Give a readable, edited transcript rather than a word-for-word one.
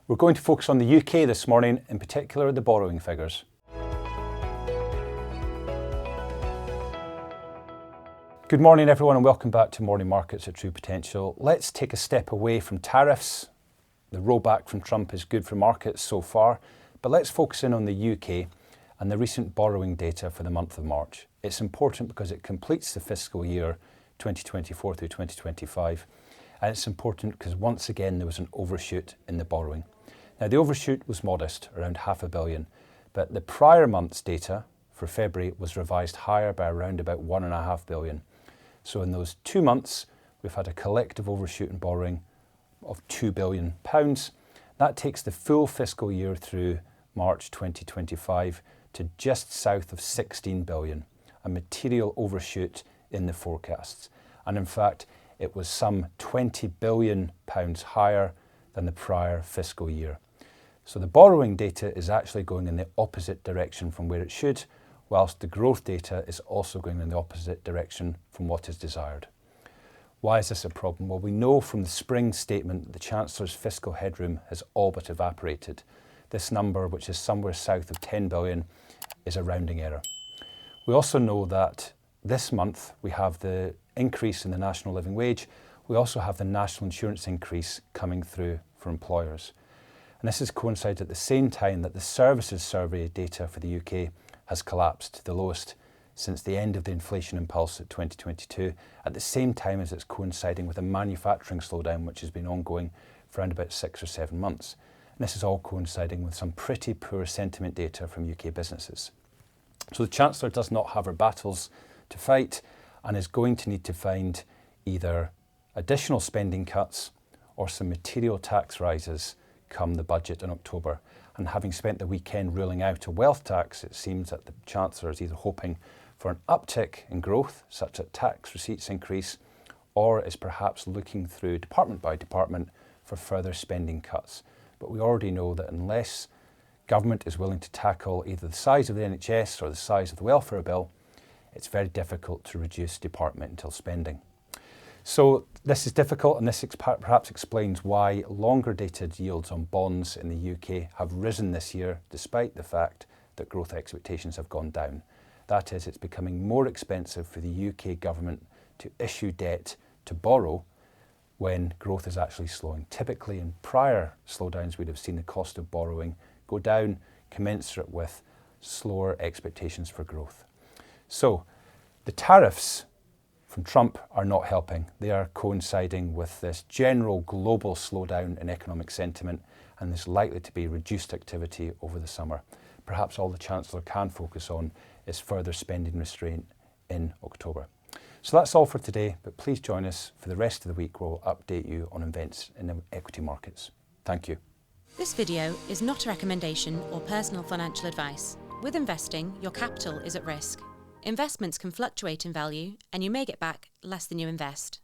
We're going to focus on the UK this morning, in particular the borrowing figures. Good morning everyone and welcome back to Morning Markets at True Potential. Let's take a step away from tariffs. The rollback from Trump is good for markets so far, but let's focus in on the UK and the recent borrowing data for the month of March. It's important because it completes the fiscal year 2024 through 2025, and it's important because once again there was an overshoot in the borrowing. Now the overshoot was modest, around £500 million, but the prior month's data for February was revised higher by around about £1.5 billion. So in those 2 months, we've had a collective overshoot in borrowing of £2 billion. That takes the full fiscal year through March 2025 to just south of £16 billion, a material overshoot in the forecasts. And in fact, it was some £20 billion higher than the prior fiscal year. So the borrowing data is actually going in the opposite direction from where it should, whilst the growth data is also going in the opposite direction from what is desired. Why is this a problem? Well, we know from the spring statement that the Chancellor's fiscal headroom has all but evaporated. This number, which is somewhere south of 10 billion, is a rounding error. We also know that this month we have the increase in the national living wage. We also have the national insurance increase coming through for employers. And this has coincided at the same time that the services survey data for the UK has collapsed to the lowest since the end of the inflation impulse at 2022, at the same time as it's coinciding with a manufacturing slowdown which has been ongoing for around about 6 or 7 months. And this is all coinciding with some pretty poor sentiment data from UK businesses. So the Chancellor does not have her battles to fight and is going to need to find either additional spending cuts or some material tax rises come the budget in October. And having spent the weekend ruling out a wealth tax, it seems that the Chancellor is either hoping for an uptick in growth, such that tax receipts increase, or is perhaps looking through department by department for further spending cuts. But we already know that unless government is willing to tackle either the size of the NHS or the size of the welfare bill, it's very difficult to reduce departmental spending. So this is difficult, and this perhaps explains why longer dated yields on bonds in the UK have risen this year, despite the fact that growth expectations have gone down. That is, it's becoming more expensive for the UK government to issue debt to borrow when growth is actually slowing. Typically in prior slowdowns, we'd have seen the cost of borrowing go down commensurate with slower expectations for growth. So the tariffs from Trump are not helping. They are coinciding with this general global slowdown in economic sentiment, and there's likely to be reduced activity over the summer. Perhaps all the Chancellor can focus on is further spending restraint in October. So that's all for today, but please join us for the rest of the week where we'll update you on events in the equity markets. Thank you. This video is not a recommendation or personal financial advice. With investing, your capital is at risk. Investments can fluctuate in value and you may get back less than you invest.